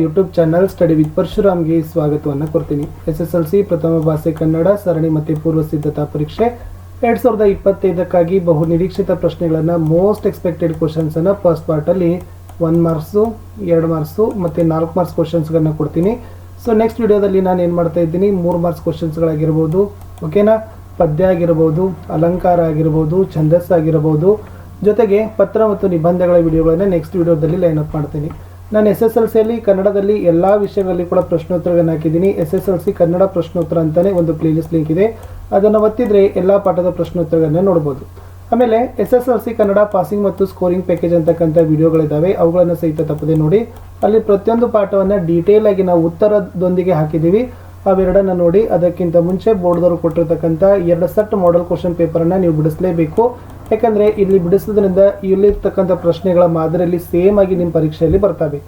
YouTube channel study with ಪರಶುರಾಮ್ಗೆ ಸ್ವಾಗತವನ್ನು ಕೊಡ್ತೀನಿ. SSLC ಪ್ರಥಮ ಭಾಷೆ ಕನ್ನಡ ಸರಣಿ ಮತ್ತು ಪೂರ್ವ ಸಿದ್ಧತಾ ಪರೀಕ್ಷೆ 2025ಕ್ಕಾಗಿ ಬಹು ನಿರೀಕ್ಷಿತ ಪ್ರಶ್ನೆಗಳನ್ನು ಮೋಸ್ಟ್ ಎಕ್ಸ್ಪೆಕ್ಟೆಡ್ ಕ್ವಶನ್ಸನ್ನು ಫಸ್ಟ್ ಪಾರ್ಟಲ್ಲಿ 1 ಮಾರ್ಕ್ಸು 2 ಮಾರ್ಕ್ಸು ಮತ್ತು 4 ಮಾರ್ಕ್ಸ್ ಕ್ವಶನ್ಸ್ಗಳನ್ನ ಕೊಡ್ತೀನಿ. ಸೊ ನೆಕ್ಸ್ಟ್ ವಿಡಿಯೋದಲ್ಲಿ ನಾನು ಏನು ಮಾಡ್ತಾ ಇದ್ದೀನಿ, 3 ಮಾರ್ಕ್ಸ್ ಕ್ವಶನ್ಸ್ಗಳಾಗಿರ್ಬೋದು, ಓಕೆನಾ, ಪದ್ಯ ಆಗಿರ್ಬೋದು, ಅಲಂಕಾರ ಆಗಿರ್ಬೋದು, ಛಂದಸ್ಸು ಆಗಿರ್ಬೋದು, ಜೊತೆಗೆ ಪತ್ರ ಮತ್ತು ನಿಬಂಧಗಳ ವಿಡಿಯೋಗಳನ್ನು ನೆಕ್ಸ್ಟ್ ವಿಡಿಯೋದಲ್ಲಿ ಲೈನ್ ಅಪ್ ಮಾಡ್ತೀನಿ. ನಾನು SSLCಯಲ್ಲಿ ಕನ್ನಡದಲ್ಲಿ ಎಲ್ಲ ವಿಷಯಗಳಲ್ಲಿ ಕೂಡ ಪ್ರಶ್ನೋತ್ತರಗಳನ್ನು ಹಾಕಿದ್ದೀನಿ. SSLC ಕನ್ನಡ ಪ್ರಶ್ನೋತ್ತರ ಅಂತಲೇ ಒಂದು ಪ್ಲೇಲಿಸ್ಟ್ ಲಿಂಕ್ ಇದೆ, ಅದನ್ನು ಒತ್ತಿದರೆ ಎಲ್ಲ ಪಾಠದ ಪ್ರಶ್ನೋತ್ತರಗಳನ್ನ ನೋಡ್ಬೋದು. ಆಮೇಲೆ SSLC ಕನ್ನಡ ಪಾಸಿಂಗ್ ಮತ್ತು ಸ್ಕೋರಿಂಗ್ ಪ್ಯಾಕೇಜ್ ಅಂತಕ್ಕಂಥ ವಿಡಿಯೋಗಳಿದ್ದಾವೆ, ಅವುಗಳನ್ನು ಸಹಿತ ತಪ್ಪದೆ ನೋಡಿ. ಅಲ್ಲಿ ಪ್ರತಿಯೊಂದು ಪಾಠವನ್ನು ಡೀಟೇಲ್ ಆಗಿ ನಾವು ಉತ್ತರದೊಂದಿಗೆ ಹಾಕಿದ್ದೀವಿ, ಅವೆರಡನ್ನು ನೋಡಿ. ಅದಕ್ಕಿಂತ ಮುಂಚೆ ಬೋರ್ಡ್ದವರು ಕೊಟ್ಟಿರ್ತಕ್ಕಂಥ 2 ಸೆಟ್ ಮಾಡೆಲ್ ಕ್ವಶನ್ ಪೇಪರನ್ನು ನೀವು ಬಿಡಿಸಲೇಬೇಕು. ಯಾಕಂದರೆ ಇಲ್ಲಿ ಬಿಡಿಸೋದ್ರಿಂದ ಇಲ್ಲಿರ್ತಕ್ಕಂಥ ಪ್ರಶ್ನೆಗಳ ಮಾದರಿಯಲ್ಲಿ ಸೇಮ್ ಆಗಿ ನಿಮ್ಮ ಪರೀಕ್ಷೆಯಲ್ಲಿ ಬರ್ತವೆ.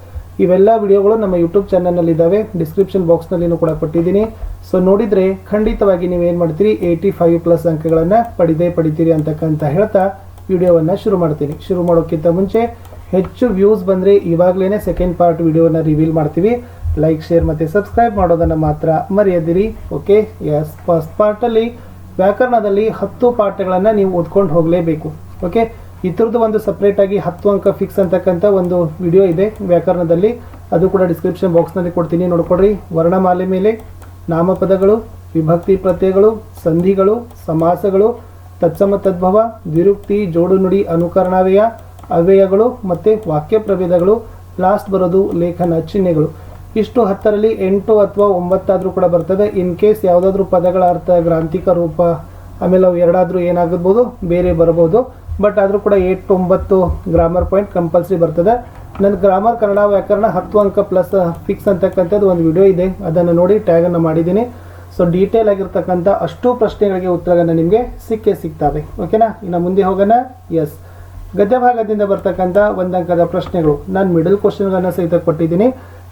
ಇವೆಲ್ಲ ವಿಡಿಯೋಗಳು ನಮ್ಮ ಯೂಟ್ಯೂಬ್ ಚಾನಲ್ನಲ್ಲಿದ್ದಾವೆ, ಡಿಸ್ಕ್ರಿಪ್ಷನ್ ಬಾಕ್ಸ್ನಲ್ಲಿನೂ ಕೂಡ ಕೊಟ್ಟಿದ್ದೀನಿ. ಸೊ ನೋಡಿದರೆ ಖಂಡಿತವಾಗಿ ನೀವೇನು ಮಾಡ್ತೀರಿ, 85+ ಅಂಕಗಳನ್ನು ಪಡಿತೀರಿ ಅಂತಕ್ಕಂಥ ಹೇಳ್ತಾ ವಿಡಿಯೋವನ್ನು ಶುರು ಮಾಡ್ತೀನಿ. ಶುರು ಮಾಡೋಕ್ಕಿಂತ ಮುಂಚೆ ಹೆಚ್ಚು ವ್ಯೂಸ್ ಬಂದರೆ ಇವಾಗಲೇ ಸೆಕೆಂಡ್ ಪಾರ್ಟ್ ವಿಡಿಯೋನ ರಿವೀಲ್ ಮಾಡ್ತೀವಿ. ಲೈಕ್, ಶೇರ್ ಮತ್ತು ಸಬ್ಸ್ಕ್ರೈಬ್ ಮಾಡೋದನ್ನು ಮಾತ್ರ ಮರೆಯದಿರಿ. ಓಕೆ, ಎಸ್, ಫಸ್ಟ್ ಪಾರ್ಟಲ್ಲಿ ವ್ಯಾಕರಣದಲ್ಲಿ 10 ಪಾಠಗಳನ್ನು ನೀವು ಓದ್ಕೊಂಡು ಹೋಗಲೇಬೇಕು. ಓಕೆ, ಇದ್ರದ್ದು ಒಂದು ಸಪ್ರೇಟಾಗಿ 10 ಅಂಕ ಫಿಕ್ಸ್ ಅಂತಕ್ಕಂಥ ಒಂದು ವಿಡಿಯೋ ಇದೆ ವ್ಯಾಕರಣದಲ್ಲಿ, ಅದು ಕೂಡ ಡಿಸ್ಕ್ರಿಪ್ಷನ್ ಬಾಕ್ಸ್ನಲ್ಲಿ ಕೊಡ್ತೀನಿ, ನೋಡ್ಕೊಡ್ರಿ. ವರ್ಣಮಾಲೆ ಮೇಲೆ ನಾಮಪದಗಳು, ವಿಭಕ್ತಿ ಪ್ರತ್ಯಯಗಳು, ಸಂಧಿಗಳು, ಸಮಾಸಗಳು, ತತ್ಸಮ ತದ್ಭವ, ದ್ವಿರುಕ್ತಿ, ಜೋಡು ನುಡಿ, ಅನುಕರಣಾವ್ಯಯ, ಅವ್ಯಯಗಳು ಮತ್ತು ವಾಕ್ಯ ಪ್ರಭೇದಗಳು, ಲಾಸ್ಟ್ ಬರೋದು ಲೇಖನ ಚಿಹ್ನೆಗಳು. ಇಷ್ಟು 10ರಲ್ಲಿ 8 ಅಥವಾ 9 ಆದರೂ ಕೂಡ ಬರ್ತದೆ. ಇನ್ ಕೇಸ್ ಯಾವುದಾದ್ರೂ ಪದಗಳ ಅರ್ಥ ಗ್ರಾಂಥಿಕ ರೂಪ, ಆಮೇಲೆ ಅವು ಎರಡಾದರೂ ಏನಾಗಬಹುದು, ಬೇರೆ ಬರಬಹುದು. ಬಟ್ ಆದರೂ ಕೂಡ 8, 9 ಗ್ರಾಮರ್ ಪಾಯಿಂಟ್ ಕಂಪಲ್ಸರಿ ಬರ್ತದೆ. ನನ್ನ ಗ್ರಾಮರ್ ಕನ್ನಡ ವ್ಯಾಕರಣ 10 ಅಂಕ ಪ್ಲಸ್ ಫಿಕ್ಸ್ ಅಂತಕ್ಕಂಥದ್ದು ಒಂದು ವಿಡಿಯೋ ಇದೆ, ಅದನ್ನು ನೋಡಿ ಟ್ಯಾಗನ್ನು ಮಾಡಿದ್ದೀನಿ. ಸೊ ಡೀಟೇಲ್ ಆಗಿರ್ತಕ್ಕಂಥ ಅಷ್ಟು ಪ್ರಶ್ನೆಗಳಿಗೆ ಉತ್ತರಗಳನ್ನು ನಿಮಗೆ ಸಿಗ್ತವೆ. ಓಕೆನಾ, ಇನ್ನು ಮುಂದೆ ಹೋಗೋಣ. ಎಸ್, ಗದ್ಯ ಭಾಗದಿಂದ ಬರ್ತಕ್ಕಂಥ 1 ಅಂಕದ ಪ್ರಶ್ನೆಗಳು ನಾನು ಮಿಡಲ್ ಕ್ವಶನ್ಗಳನ್ನು ಸಹಿತ ಕೊಟ್ಟಿದ್ದೀನಿ,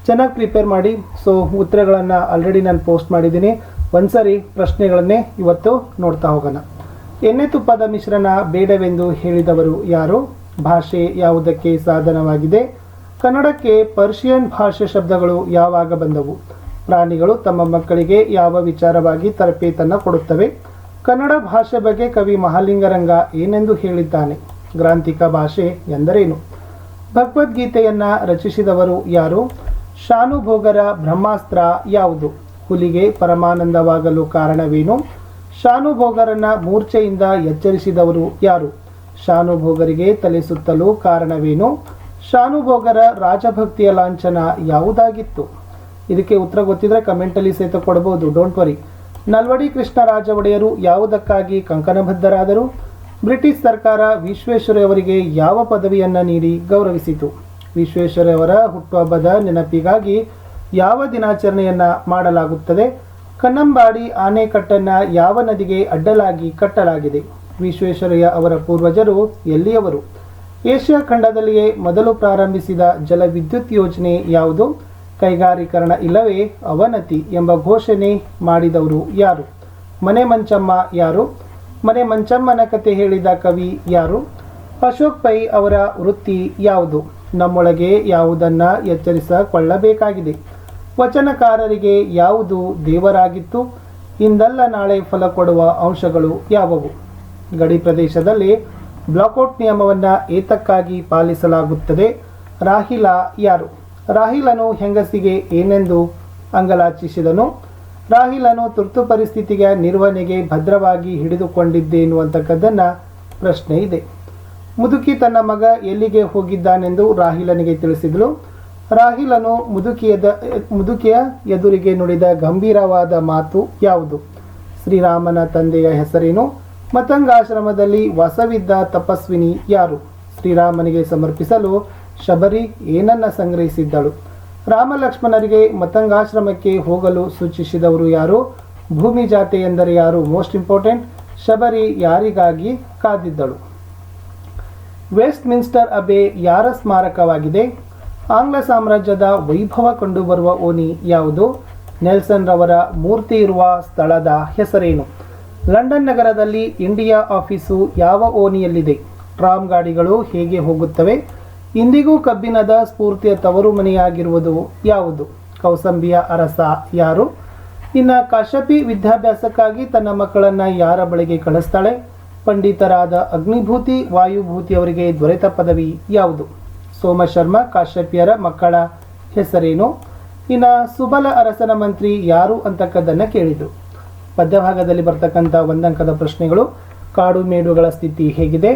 ಚೆನ್ನಾಗಿ ಪ್ರಿಪೇರ್ ಮಾಡಿ. ಸೊ ಉತ್ತರಗಳನ್ನು ಆಲ್ರೆಡಿ ನಾನು ಪೋಸ್ಟ್ ಮಾಡಿದ್ದೀನಿ. ಒಂದ್ಸರಿ ಪ್ರಶ್ನೆಗಳನ್ನೇ ಇವತ್ತು ನೋಡ್ತಾ ಹೋಗೋಣ. ಎಣ್ಣೆ ತುಪ್ಪದ ಮಿಶ್ರಣ ಬೇಡವೆಂದು ಹೇಳಿದವರು ಯಾರು? ಭಾಷೆ ಯಾವುದಕ್ಕೆ ಸಾಧನವಾಗಿದೆ? ಕನ್ನಡಕ್ಕೆ ಪರ್ಷಿಯನ್ ಭಾಷೆ ಶಬ್ದಗಳು ಯಾವಾಗ ಬಂದವು? ಪ್ರಾಣಿಗಳು ತಮ್ಮ ಮಕ್ಕಳಿಗೆ ಯಾವ ವಿಚಾರವಾಗಿ ತರಬೇತನ್ನು ಕೊಡುತ್ತವೆ? ಕನ್ನಡ ಭಾಷೆ ಬಗ್ಗೆ ಕವಿ ಮಹಾಲಿಂಗರಂಗ ಏನೆಂದು ಹೇಳಿದ್ದಾನೆ? ಗ್ರಾಂಥಿಕ ಭಾಷೆ ಎಂದರೇನು? ಭಗವದ್ಗೀತೆಯನ್ನು ರಚಿಸಿದವರು ಯಾರು? ಶಾನುಭೋಗರ ಬ್ರಹ್ಮಾಸ್ತ್ರ ಯಾವುದು? ಹುಲಿಗೆ ಪರಮಾನಂದವಾಗಲು ಕಾರಣವೇನು? ಶಾನುಭೋಗರನ್ನ ಮೂರ್ಛೆಯಿಂದ ಎಚ್ಚರಿಸಿದವರು ಯಾರು? ಶಾನುಭೋಗರಿಗೆ ತಲೆ ಸುತ್ತಲು ಕಾರಣವೇನು? ಶಾನುಭೋಗರ ರಾಜಭಕ್ತಿಯ ಲಾಂಛನ ಯಾವುದಾಗಿತ್ತು? ಇದಕ್ಕೆ ಉತ್ತರ ಗೊತ್ತಿದ್ರೆ ಕಮೆಂಟಲ್ಲಿ ಸಹಿತ ಕೊಡಬಹುದು, ಡೋಂಟ್ ವರಿ. ನಲ್ವಡಿ ಕೃಷ್ಣರಾಜ ಒಡೆಯರು ಯಾವುದಕ್ಕಾಗಿ ಕಂಕಣಬದ್ಧರಾದರು? ಬ್ರಿಟಿಷ್ ಸರ್ಕಾರ ವಿಶ್ವೇಶ್ವರಯ್ಯವರಿಗೆ ಯಾವ ಪದವಿಯನ್ನು ನೀಡಿ ಗೌರವಿಸಿತು? ವಿಶ್ವೇಶ್ವರಯ್ಯವರ ಹುಟ್ಟುಹಬ್ಬದ ನೆನಪಿಗಾಗಿ ಯಾವ ದಿನಾಚರಣೆಯನ್ನು ಮಾಡಲಾಗುತ್ತದೆ? ಕನ್ನಂಬಾಡಿ ಆಣೆಕಟ್ಟನ್ನು ಯಾವ ನದಿಗೆ ಅಡ್ಡಲಾಗಿ ಕಟ್ಟಲಾಗಿದೆ? ವಿಶ್ವೇಶ್ವರಯ್ಯ ಅವರ ಪೂರ್ವಜರು ಎಲ್ಲಿಯವರು? ಏಷ್ಯಾ ಖಂಡದಲ್ಲಿಯೇ ಮೊದಲು ಪ್ರಾರಂಭಿಸಿದ ಜಲವಿದ್ಯುತ್ ಯೋಜನೆ ಯಾವುದು? ಕೈಗಾರೀಕರಣ ಇಲ್ಲವೇ ಅವನತಿ ಎಂಬ ಘೋಷಣೆ ಮಾಡಿದವರು ಯಾರು? ಮನೆ ಮಂಚಮ್ಮ ಯಾರು? ಮನೆ ಮಂಚಮ್ಮನ ಕತೆ ಹೇಳಿದ ಕವಿ ಯಾರು? ಅಶೋಕ್ ಪೈ ಅವರ ವೃತ್ತಿ ಯಾವುದು? ನಮ್ಮೊಳಗೆ ಯಾವುದನ್ನು ಎಚ್ಚರಿಸಿಕೊಳ್ಳಬೇಕಾಗಿದೆ? ವಚನಕಾರರಿಗೆ ಯಾವುದು ದೇವರಾಗಿತ್ತು? ಇಂದಲ್ಲ ನಾಳೆ ಫಲ ಕೊಡುವ ಅಂಶಗಳು ಯಾವುವು? ಗಡಿ ಪ್ರದೇಶದಲ್ಲಿ ಬ್ಲಾಕ್ಔಟ್ ನಿಯಮವನ್ನು ಏತಕ್ಕಾಗಿ ಪಾಲಿಸಲಾಗುತ್ತದೆ? ರಾಹಿಲ ಯಾರು? ರಾಹಿಲನು ಹೆಂಗಸಿಗೆ ಏನೆಂದು ಅಂಗಲಾಚಿಸಿದನು? ರಾಹಿಲನು ತುರ್ತು ಪರಿಸ್ಥಿತಿಗೆ ನಿರ್ವಹಣೆಗೆ ಭದ್ರವಾಗಿ ಹಿಡಿದುಕೊಂಡಿದ್ದೇನು ಅಂತಕ್ಕದ್ದನ್ನು ಪ್ರಶ್ನೆ ಇದೆ. ಮುದುಕಿ ತನ್ನ ಮಗ ಎಲ್ಲಿಗೆ ಹೋಗಿದ್ದಾನೆಂದು ರಾಹಿಲನಿಗೆ ತಿಳಿಸಿದಳು. ರಾಹಿಲನು ಮುದುಕಿಯ ಎದುರಿಗೆ ನುಡಿದ ಗಂಭೀರವಾದ ಮಾತು ಯಾವುದು? ಶ್ರೀರಾಮನ ತಂದೆಯ ಹೆಸರೇನು? ಮತಂಗಾಶ್ರಮದಲ್ಲಿ ವಾಸವಿದ್ದ ತಪಸ್ವಿನಿ ಯಾರು? ಶ್ರೀರಾಮನಿಗೆ ಸಮರ್ಪಿಸಲು ಶಬರಿ ಏನನ್ನ ಸಂಗ್ರಹಿಸಿದ್ದಳು? ರಾಮ ಲಕ್ಷ್ಮಣರಿಗೆ ಮತಂಗಾಶ್ರಮಕ್ಕೆ ಹೋಗಲು ಸೂಚಿಸಿದವರು ಯಾರು? ಭೂಮಿ ಜಾತೆ ಎಂದರೆ ಯಾರು? Most important. ಶಬರಿ ಯಾರಿಗಾಗಿ ಕಾದಿದ್ದಳು? ವೆಸ್ಟ್ ಮಿನ್ಸ್ಟರ್ ಅಬೆ ಯಾರ ಸ್ಮಾರಕವಾಗಿದೆ? ಆಂಗ್ಲ ಸಾಮ್ರಾಜ್ಯದ ವೈಭವ ಕಂಡುಬರುವ ಓಣಿ ಯಾವುದು? ನೆಲ್ಸನ್ ರವರ ಮೂರ್ತಿ ಇರುವ ಸ್ಥಳದ ಹೆಸರೇನು? ಲಂಡನ್ ನಗರದಲ್ಲಿ ಇಂಡಿಯಾ ಆಫೀಸು ಯಾವ ಓಣಿಯಲ್ಲಿದೆ? ಟ್ರಾಮ್ ಗಾಡಿಗಳು ಹೇಗೆ ಹೋಗುತ್ತವೆ? ಇಂದಿಗೂ ಕಬ್ಬಿಣದ ಸ್ಫೂರ್ತಿಯ ತವರು ಮನೆಯಾಗಿರುವುದು ಯಾವುದು? ಕೌಸಂಬಿಯ ಅರಸ ಯಾರು? ಇನ್ನು ಕಾಶ್ಯಪಿ ವಿದ್ಯಾಭ್ಯಾಸಕ್ಕಾಗಿ ತನ್ನ ಮಕ್ಕಳನ್ನು ಯಾರ ಬಳಿಗೆ ಕಳಿಸ್ತಾಳೆ? ಪಂಡಿತರಾದ ಅಗ್ನಿಭೂತಿ ವಾಯುಭೂತಿ ಅವರಿಗೆ ದೊರೆತ ಪದವಿ ಯಾವುದು? ಸೋಮಶರ್ಮ ಕಾಶ್ಯಪಿಯರ ಮಕ್ಕಳ ಹೆಸರೇನು? ಇನ್ನು ಸುಬಲ ಅರಸನ ಮಂತ್ರಿ ಯಾರು ಅಂತಕ್ಕದ್ದನ್ನು ಕೇಳಿದರು. ಪದ್ಯಭಾಗದಲ್ಲಿ ಬರ್ತಕ್ಕಂಥ ಒಂದಂಕದ ಪ್ರಶ್ನೆಗಳು: ಕಾಡು ಮೇಡುಗಳ ಸ್ಥಿತಿ ಹೇಗಿದೆ?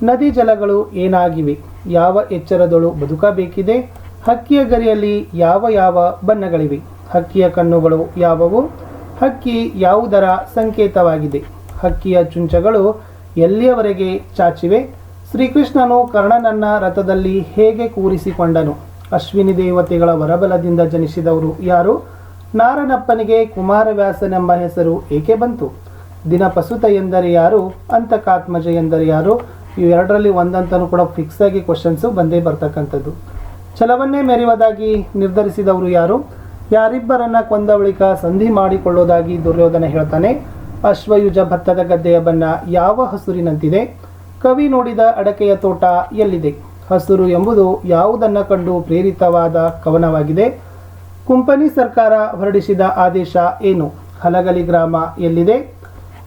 ನದಿ ಜಲಗಳು ಏನಾಗಿವೆ? ಯಾವ ಎಚ್ಚರದಳು ಬದುಕಬೇಕಿದೆ? ಹಕ್ಕಿಯ ಗರಿಯಲ್ಲಿ ಯಾವ ಯಾವ ಬಣ್ಣಗಳಿವೆ? ಹಕ್ಕಿಯ ಕಣ್ಣುಗಳು ಯಾವುವು? ಹಕ್ಕಿ ಯಾವುದರ ಸಂಕೇತವಾಗಿದೆ? ಹಕ್ಕಿಯ ಚುಂಚಗಳು ಎಲ್ಲಿಯವರೆಗೆ ಚಾಚಿವೆ? ಶ್ರೀಕೃಷ್ಣನು ಕರ್ಣನನ್ನ ರಥದಲ್ಲಿ ಹೇಗೆ ಕೂರಿಸಿಕೊಂಡನು? ಅಶ್ವಿನಿ ದೇವತೆಗಳ ವರಬಲದಿಂದ ಜನಿಸಿದವರು ಯಾರು? ನಾರನಪ್ಪನಿಗೆ ಕುಮಾರವ್ಯಾಸನೆಂಬ ಹೆಸರು ಏಕೆ ಬಂತು? ದಿನಪಸುತ ಎಂದರೆ ಯಾರು? ಅಂತಕಾತ್ಮಜ ಎಂದರೆ ಯಾರು? ಇವೆರಡರಲ್ಲಿ ಒಂದಂತನೂ ಕೂಡ ಫಿಕ್ಸ್ ಆಗಿ ಕ್ವಶನ್ಸು ಬಂದೇ ಬರ್ತಕ್ಕಂಥದ್ದು. ಛಲವನ್ನೇ ಮೆರೆಯುವುದಾಗಿ ನಿರ್ಧರಿಸಿದವರು ಯಾರು? ಯಾರಿಬ್ಬರನ್ನ ಕೊಂದ ಬಳಿಕ ಸಂಧಿ ಮಾಡಿಕೊಳ್ಳುವುದಾಗಿ ದುರ್ಯೋಧನ ಹೇಳ್ತಾನೆ. ಅಶ್ವಯುಜ ಭತ್ತದ ಗದ್ದೆಯ ಬಣ್ಣ ಯಾವ ಹಸುರಿನಂತಿದೆ? ಕವಿ ನೋಡಿದ ಅಡಕೆಯ ತೋಟ ಎಲ್ಲಿದೆ? ಹಸುರು ಎಂಬುದು ಯಾವುದನ್ನು ಕಂಡು ಪ್ರೇರಿತವಾದ ಕವನವಾಗಿದೆ? ಕುಂಪನಿ ಸರ್ಕಾರ ಹೊರಡಿಸಿದ ಆದೇಶ ಏನು? ಹಲಗಲಿ ಗ್ರಾಮ ಎಲ್ಲಿದೆ?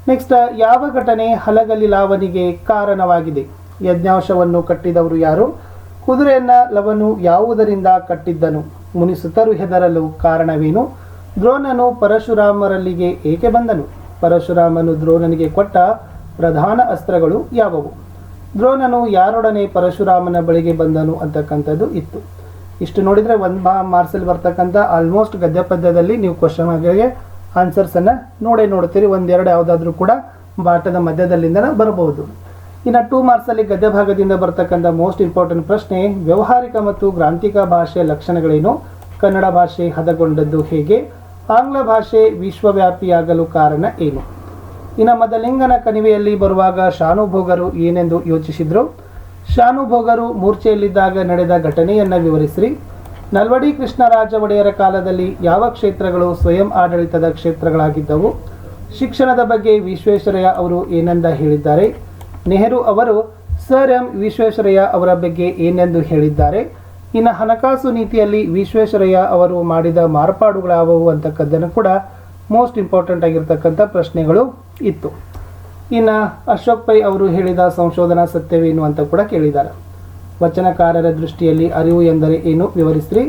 ನೆಕ್ಸ್ಟ್, ಯಾವ ಘಟನೆ ಹಲಗಲಿ ಲಾವನಿಗೆ ಕಾರಣವಾಗಿದೆ? ಯಜ್ಞಾಂಶವನ್ನು ಕಟ್ಟಿದವರು ಯಾರು? ಕುದುರೆಯನ್ನ ಲವನು ಯಾವುದರಿಂದ ಕಟ್ಟಿದ್ದನು? ಮುನಿಸುತ್ತರು ಹೆದರಲು ಕಾರಣವೇನು? ದ್ರೋಣನು ಪರಶುರಾಮರಲ್ಲಿಗೆ ಏಕೆ ಬಂದನು? ಪರಶುರಾಮನು ದ್ರೋಣನಿಗೆ ಕೊಟ್ಟ ಪ್ರಧಾನ ಅಸ್ತ್ರಗಳು ಯಾವುವು? ದ್ರೋಣನು ಯಾರೊಡನೆ ಪರಶುರಾಮನ ಬಳಿಗೆ ಬಂದನು ಅಂತಕ್ಕಂಥದ್ದು ಇತ್ತು. ಇಷ್ಟು ನೋಡಿದರೆ ಒಂದು ಮಾರ್ಕ್ಸಲ್ಲಿ ಬರ್ತಕ್ಕಂಥ ಆಲ್ಮೋಸ್ಟ್ ಗದ್ಯ ಪದ್ಯದಲ್ಲಿ ನೀವು ಕ್ವಶನ್ ಆಗಿ ಆನ್ಸರ್ಸನ್ನು ನೋಡ್ತೀರಿ. ಒಂದೆರಡು ಯಾವುದಾದ್ರೂ ಕೂಡ ಬಾಟದ ಮಧ್ಯದಲ್ಲಿಂದ ಬರಬಹುದು. ಇನ್ನು 2 ಮಾರ್ಕ್ಸಲ್ಲಿ ಗದ್ಯ ಭಾಗದಿಂದ ಬರ್ತಕ್ಕಂಥ ಮೋಸ್ಟ್ ಇಂಪಾರ್ಟೆಂಟ್ ಪ್ರಶ್ನೆ: ವ್ಯಾವಹಾರಿಕ ಮತ್ತು ಗ್ರಾಂಥಿಕ ಭಾಷೆಯ ಲಕ್ಷಣಗಳೇನು? ಕನ್ನಡ ಭಾಷೆ ಹದಗೊಂಡದ್ದು ಹೇಗೆ? ಆಂಗ್ಲ ಭಾಷೆ ವಿಶ್ವವ್ಯಾಪಿಯಾಗಲು ಕಾರಣ ಏನು? ಇನ್ನು ಮದಲಿಂಗನ ಕಣಿವೆಯಲ್ಲಿ ಬರುವಾಗ ಶಾನುಭೋಗರು ಏನೆಂದು ಯೋಚಿಸಿದ್ರು? ಶಾನುಭೋಗರು ಮೂರ್ಛೆಯಲ್ಲಿದ್ದಾಗ ನಡೆದ ಘಟನೆಯನ್ನು ವಿವರಿಸಿರಿ. ನಲ್ವಡಿ ಕೃಷ್ಣರಾಜ ಒಡೆಯರ ಕಾಲದಲ್ಲಿ ಯಾವ ಕ್ಷೇತ್ರಗಳು ಸ್ವಯಂ ಆಡಳಿತದ ಕ್ಷೇತ್ರಗಳಾಗಿದ್ದವು? ಶಿಕ್ಷಣದ ಬಗ್ಗೆ ವಿಶ್ವೇಶ್ವರಯ್ಯ ಅವರು ಏನೆಂದ ಹೇಳಿದ್ದಾರೆ? ನೆಹರು ಅವರು ಸರ್ ಎಂ ವಿಶ್ವೇಶ್ವರಯ್ಯ ಅವರ ಬಗ್ಗೆ ಏನೆಂದು ಹೇಳಿದ್ದಾರೆ? ಇನ್ನು ಹಣಕಾಸು ನೀತಿಯಲ್ಲಿ ವಿಶ್ವೇಶ್ವರಯ್ಯ ಅವರು ಮಾಡಿದ ಮಾರ್ಪಾಡುಗಳಾವುವು ಅಂತಕ್ಕದ್ದನ್ನು ಕೂಡ ಮೋಸ್ಟ್ ಇಂಪಾರ್ಟೆಂಟ್ ಆಗಿರ್ತಕ್ಕಂಥ ಪ್ರಶ್ನೆಗಳು ಇತ್ತು. ಇನ್ನು ಅಶೋಕ್ ಪೈ ಅವರು ಹೇಳಿದ ಸಂಶೋಧನಾ ಸತ್ಯವೇನು ಅಂತ ಕೂಡ ಕೇಳಿದ್ದಾರೆ. ವಚನಕಾರರ ದೃಷ್ಟಿಯಲ್ಲಿ ಅರಿವು ಎಂದರೆ ಏನು ವಿವರಿಸ್ರಿ.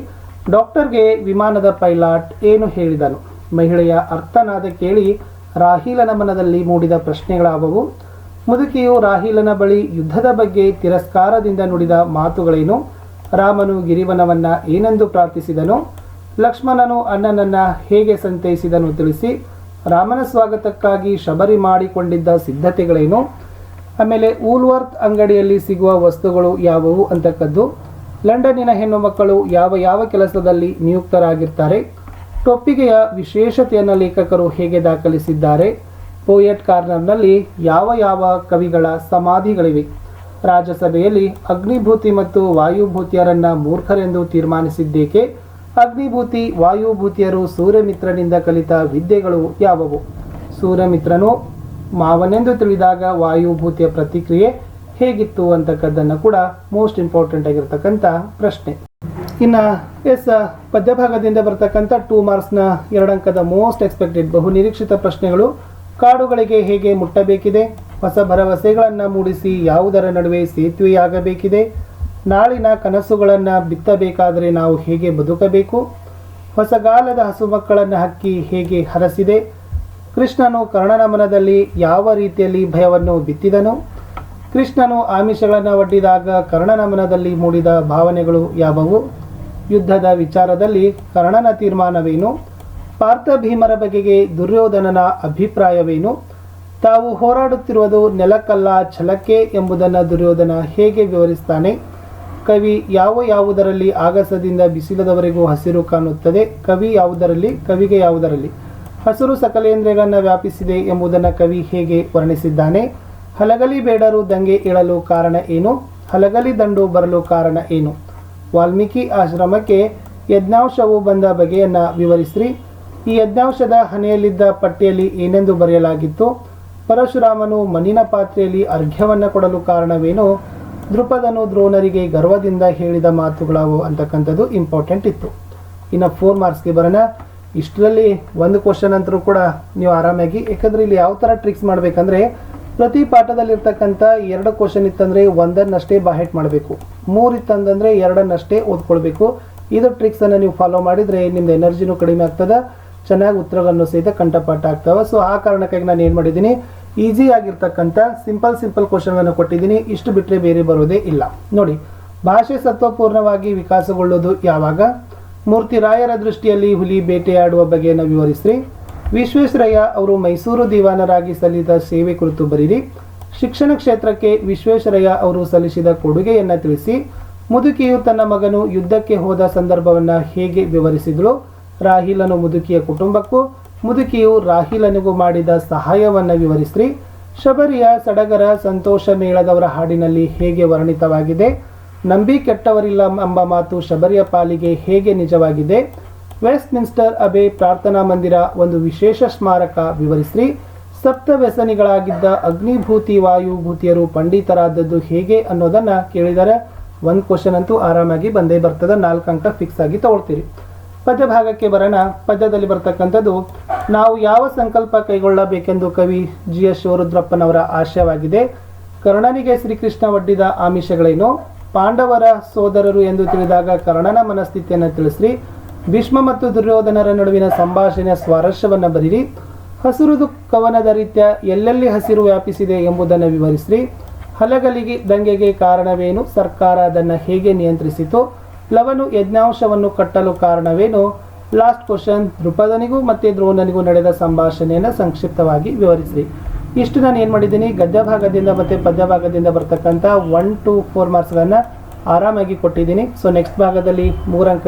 ಡಾಕ್ಟರ್ಗೆ ವಿಮಾನದ ಪೈಲಾಟ್ ಏನು ಹೇಳಿದನು? ಮಹಿಳೆಯ ಅರ್ಥನಾದ ಕೇಳಿ ರಾಹೀಲನ ಮನದಲ್ಲಿ ಮೂಡಿದ ಪ್ರಶ್ನೆಗಳಾವವು? ಮುದುಕಿಯು ರಾಹೀಲನ ಬಳಿ ಯುದ್ಧದ ಬಗ್ಗೆ ತಿರಸ್ಕಾರದಿಂದ ನುಡಿದ ಮಾತುಗಳೇನು? ರಾಮನು ಗಿರಿವನವನ್ನ ಏನೆಂದು ಪ್ರಾರ್ಥಿಸಿದನು? ಲಕ್ಷ್ಮಣನು ಅಣ್ಣನನ್ನ ಹೇಗೆ ಸಂತೈಸಿದನು ತಿಳಿಸಿ. ರಾಮನ ಸ್ವಾಗತಕ್ಕಾಗಿ ಶಬರಿ ಮಾಡಿಕೊಂಡಿದ್ದ ಸಿದ್ಧತೆಗಳೇನು? ಆಮೇಲೆ ಊಲ್ವರ್ತ್ ಅಂಗಡಿಯಲ್ಲಿ ಸಿಗುವ ವಸ್ತುಗಳು ಯಾವುವು ಅಂತಕ್ಕದ್ದು. ಲಂಡನ್ನಿನ ಹೆಣ್ಣು ಮಕ್ಕಳು ಯಾವ ಯಾವ ಕೆಲಸದಲ್ಲಿ ನಿಯುಕ್ತರಾಗಿರ್ತಾರೆ? ಟೊಪ್ಪಿಗೆಯ ವಿಶೇಷತೆಯನ್ನು ಲೇಖಕರು ಹೇಗೆ ದಾಖಲಿಸಿದ್ದಾರೆ? ಪೋಯೆಟ್ ಕಾರ್ನರ್ನಲ್ಲಿ ಯಾವ ಯಾವ ಕವಿಗಳ ಸಮಾಧಿಗಳಿವೆ? ರಾಜ್ಯಸಭೆಯಲ್ಲಿ ಅಗ್ನಿಭೂತಿ ಮತ್ತು ವಾಯುಭೂತಿಯರನ್ನ ಮೂರ್ಖರೆಂದು ತೀರ್ಮಾನಿಸಿದ್ದೇಕೆ? ಅಗ್ನಿಭೂತಿ ವಾಯುಭೂತಿಯರು ಸೂರ್ಯಮಿತ್ರನಿಂದ ಕಲಿತ ವಿದ್ಯೆಗಳು ಯಾವುವು? ಸೂರ್ಯಮಿತ್ರನು ಮಾವನೆಂದು ತಿಳಿದಾಗ ವಾಯುಭೂತಿಯ ಪ್ರತಿಕ್ರಿಯೆ ಹೇಗಿತ್ತು ಅಂತಕ್ಕದ್ದನ್ನು ಕೂಡ ಮೋಸ್ಟ್ ಇಂಪಾರ್ಟೆಂಟ್ ಆಗಿರ್ತಕ್ಕಂಥ ಪ್ರಶ್ನೆ. ಇನ್ನು ಪದ್ಯಭಾಗದಿಂದ ಬರ್ತಕ್ಕಂಥ 2 ಮಾರ್ಕ್ಸ್ನ 2 ಅಂಕದ ಮೋಸ್ಟ್ ಎಕ್ಸ್ಪೆಕ್ಟೆಡ್ ಬಹು ನಿರೀಕ್ಷಿತ ಪ್ರಶ್ನೆಗಳು: ಕಾಡುಗಳಿಗೆ ಹೇಗೆ ಮುಟ್ಟಬೇಕಿದೆ? ಹೊಸ ಭರವಸೆಗಳನ್ನು ಮೂಡಿಸಿ ಯಾವುದರ ನಡುವೆ ಸೇತುವೆಯಾಗಬೇಕಿದೆ? ನಾಳಿನ ಕನಸುಗಳನ್ನು ಬಿತ್ತಬೇಕಾದರೆ ನಾವು ಹೇಗೆ ಬದುಕಬೇಕು? ಹೊಸಗಾಲದ ಹಸುಮಕ್ಕಳನ್ನು ಹಕ್ಕಿ ಹೇಗೆ ಹರಸಿದೆ? ಕೃಷ್ಣನು ಕರ್ಣನ ಮನದಲ್ಲಿ ಯಾವ ರೀತಿಯಲ್ಲಿ ಭಯವನ್ನು ಬಿತ್ತಿದನು? ಕೃಷ್ಣನು ಆಮಿಷಗಳನ್ನು ಒಡ್ಡಿದಾಗ ಕರ್ಣನ ಮನದಲ್ಲಿ ಮೂಡಿದ ಭಾವನೆಗಳು ಯಾವುವು? ಯುದ್ಧದ ವಿಚಾರದಲ್ಲಿ ಕರ್ಣನ ತೀರ್ಮಾನವೇನು? ಪಾರ್ಥ ಭೀಮರ ಬಗೆಗೆ ದುರ್ಯೋಧನನ ಅಭಿಪ್ರಾಯವೇನು? ತಾವು ಹೋರಾಡುತ್ತಿರುವುದು ನೆಲಕ್ಕಲ್ಲ ಛಲಕ್ಕೆ ಎಂಬುದನ್ನು ದುರ್ಯೋಧನ ಹೇಗೆ ವಿವರಿಸ್ತಾನೆ? ಕವಿ ಯಾವುದರಲ್ಲಿ ಆಗಸದಿಂದ ಬಿಸಿಲದವರೆಗೂ ಹಸಿರು ಕಾಣುತ್ತದೆ? ಕವಿ ಯಾವುದರಲ್ಲಿ? ಕವಿಗೆ ಯಾವುದರಲ್ಲಿ ಹಸಿರು ಸಕಲೇಂದ್ರಿಯಗಳನ್ನು ವ್ಯಾಪಿಸಿದೆ ಎಂಬುದನ್ನು ಕವಿ ಹೇಗೆ ವರ್ಣಿಸಿದ್ದಾನೆ? ಹಲಗಲಿ ಬೇಡರು ದಂಗೆ ಏಳಲು ಕಾರಣ ಏನು? ಹಲಗಲಿ ದಂಡು ಬರಲು ಕಾರಣ ಏನು? ವಾಲ್ಮೀಕಿ ಆಶ್ರಮಕ್ಕೆ ಯಜ್ಞಾಂಶವು ಬಂದ ಬಗೆಯನ್ನು ವಿವರಿಸ್ರಿ. ಈ ಯಜ್ಞಾಂಶದ ಹಣೆಯಲ್ಲಿದ್ದ ಪಟ್ಟಿಯಲ್ಲಿ ಏನೆಂದು ಬರೆಯಲಾಗಿತ್ತು? ಪರಶುರಾಮನು ಮಣ್ಣಿನ ಪಾತ್ರೆಯಲ್ಲಿ ಅರ್ಘ್ಯವನ್ನು ಕೊಡಲು ಕಾರಣವೇನು? ದೃಪದನು ದ್ರೋಣರಿಗೆ ಗರ್ವದಿಂದ ಹೇಳಿದ ಮಾತುಗಳಾವು ಅಂತಕ್ಕಂಥದ್ದು ಇಂಪಾರ್ಟೆಂಟ್ ಇತ್ತು. ಇನ್ನು 4 ಮಾರ್ಕ್ಸ್ಗೆ ಬರೋಣ. ಇಷ್ಟರಲ್ಲಿ ಒಂದು ಕ್ವಶನ್ ಅಂತರೂ ಕೂಡ ನೀವು ಆರಾಮಾಗಿ, ಯಾಕಂದರೆ ಇಲ್ಲಿ ಯಾವ ಥರ ಟ್ರಿಕ್ಸ್ ಮಾಡಬೇಕಂದ್ರೆ ಪ್ರತಿ ಪಾಠದಲ್ಲಿರ್ತಕ್ಕಂಥ 2 ಕ್ವಶನ್ ಇತ್ತಂದರೆ ಒಂದನ್ನಷ್ಟೇ ಬಾಹೆಟ್ ಮಾಡಬೇಕು, 3 ಇತ್ತಂದರೆ 2ಅನ್ನಷ್ಟೇ ಓದ್ಕೊಳ್ಬೇಕು. ಇದು ಟ್ರಿಕ್ಸನ್ನು ನೀವು ಫಾಲೋ ಮಾಡಿದರೆ ನಿಮ್ದು ಎನರ್ಜಿನೂ ಕಡಿಮೆ ಆಗ್ತದೆ, ಚೆನ್ನಾಗಿ ಉತ್ತರಗಳನ್ನು ಸಹಿತ ಕಂಠಪಾಠ ಆಗ್ತವೆ. ಸೊ ಆ ಕಾರಣಕ್ಕಾಗಿ ನಾನು ಏನು ಮಾಡಿದ್ದೀನಿ, ಈಸಿ ಆಗಿರ್ತಕ್ಕಂಥ ಸಿಂಪಲ್ ಕ್ವಶನ್ಗಳನ್ನು ಕೊಟ್ಟಿದ್ದೀನಿ. ಇಷ್ಟು ಬಿಟ್ಟರೆ ಬೇರೆ ಬರೋದೇ ಇಲ್ಲ. ನೋಡಿ, ಭಾಷೆ ಸತ್ವಪೂರ್ಣವಾಗಿ ವಿಕಾಸಗೊಳ್ಳೋದು ಯಾವಾಗ? ಮೂರ್ತಿರಾಯರ ದೃಷ್ಟಿಯಲ್ಲಿ ಹುಲಿ ಬೇಟೆಯಾಡುವ ಬಗೆಯನ್ನು ವಿವರಿಸ್ರಿ. ವಿಶ್ವೇಶ್ವರಯ್ಯ ಅವರು ಮೈಸೂರು ದಿವಾನರಾಗಿ ಸಲ್ಲಿಸಿದ ಸೇವೆ ಕುರಿತು ಬರೀರಿ. ಶಿಕ್ಷಣ ಕ್ಷೇತ್ರಕ್ಕೆ ವಿಶ್ವೇಶ್ವರಯ್ಯ ಅವರು ಸಲ್ಲಿಸಿದ ಕೊಡುಗೆಯನ್ನು ತಿಳಿಸಿ. ಮುದುಕಿಯು ತನ್ನ ಮಗನು ಯುದ್ಧಕ್ಕೆ ಹೋದ ಸಂದರ್ಭವನ್ನು ಹೇಗೆ ವಿವರಿಸಿದಳು? ರಾಹಿಲನು ಮುದುಕಿಯ ಕುಟುಂಬಕ್ಕೂ ಮುದುಕಿಯು ರಾಹಿಲನಿಗೂ ಮಾಡಿದ ಸಹಾಯವನ್ನು ವಿವರಿಸ್ರಿ. ಶಬರಿಯ ಸಡಗರ ಸಂತೋಷ ಮೇಳದವರ ಹಾಡಿನಲ್ಲಿ ಹೇಗೆ ವರ್ಣಿತವಾಗಿದೆ? ನಂಬಿ ಕೆಟ್ಟವರಿಲ್ಲ ಎಂಬ ಮಾತು ಶಬರಿಯ ಪಾಲಿಗೆ ಹೇಗೆ ನಿಜವಾಗಿದೆ? ವೆಸ್ಟ್ ಮಿನ್ಸ್ಟರ್ ಅಬೆ ಪ್ರಾರ್ಥನಾ ಮಂದಿರ ಒಂದು ವಿಶೇಷ ಸ್ಮಾರಕ, ವಿವರಿಸ್ರಿ. ಸಪ್ತ ವ್ಯಸನಿಗಳಾಗಿದ್ದ ಅಗ್ನಿಭೂತಿ ವಾಯುಭೂತಿಯರು ಪಂಡಿತರಾದದ್ದು ಹೇಗೆ ಅನ್ನೋದನ್ನು ಕೇಳಿದರೆ ಒಂದು ಕ್ವಶನ್ ಅಂತೂ ಆರಾಮಾಗಿ ಬಂದೇ ಬರ್ತದೆ, 4 ಅಂಕ ಫಿಕ್ಸ್ ಆಗಿ ತಗೊಳ್ತೀರಿ. ಪದ್ಯ ಭಾಗಕ್ಕೆ ಬರೋಣ. ಪದ್ಯದಲ್ಲಿ ಬರ್ತಕ್ಕಂಥದ್ದು, ನಾವು ಯಾವ ಸಂಕಲ್ಪ ಕೈಗೊಳ್ಳಬೇಕೆಂದು ಕವಿ GS ಶಿವರುದ್ರಪ್ಪನವರ ಆಶಯವಾಗಿದೆ. ಕರ್ಣನಿಗೆ ಶ್ರೀಕೃಷ್ಣ ಒಡ್ಡಿದ ಆಮಿಷಗಳೇನು? ಪಾಂಡವರ ಸೋದರರು ಎಂದು ತಿಳಿದಾಗ ಕರ್ಣನ ಮನಸ್ಥಿತಿಯನ್ನು ತಿಳಿಸ್ರಿ. ಭೀಷ್ಮ ಮತ್ತು ದುರ್ಯೋಧನರ ನಡುವಿನ ಸಂಭಾಷಣೆಯ ಸ್ವಾರಸ್ಯವನ್ನು ಬರೀರಿ. ಹಸಿರುದು ಕವನದ ರೀತ್ಯ ಎಲ್ಲೆಲ್ಲಿ ಹಸಿರು ವ್ಯಾಪಿಸಿದೆ ಎಂಬುದನ್ನು ವಿವರಿಸ್ರಿ. ಹಲಗಲಿಗೆ ದಂಗೆಗೆ ಕಾರಣವೇನು? ಸರ್ಕಾರ ಅದನ್ನು ಹೇಗೆ ನಿಯಂತ್ರಿಸಿತು? ಲವನು ಯಜ್ಞಾಂಶವನ್ನು ಕಟ್ಟಲು ಕಾರಣವೇನು? ಲಾಸ್ಟ್ ಕ್ವಶನ್, ದೃಪದನಿಗೂ ಮತ್ತು ದ್ರೋಣನಿಗೂ ನಡೆದ ಸಂಭಾಷಣೆಯನ್ನು ಸಂಕ್ಷಿಪ್ತವಾಗಿ ವಿವರಿಸ್ರಿ. ಇಷ್ಟು ನಾನು ಏನು ಮಾಡಿದ್ದೀನಿ, ಗದ್ಯ ಭಾಗದಿಂದ ಮತ್ತು ಪದ್ಯ ಭಾಗದಿಂದ ಬರ್ತಕ್ಕಂಥ 1 to 4 ಮಾರ್ಕ್ಸ್ಗಳನ್ನು ಆರಾಮಾಗಿ ಕೊಟ್ಟಿದ್ದೀನಿ. ಸೊ ನೆಕ್ಸ್ಟ್ ಭಾಗದಲ್ಲಿ 3 ಅಂಕ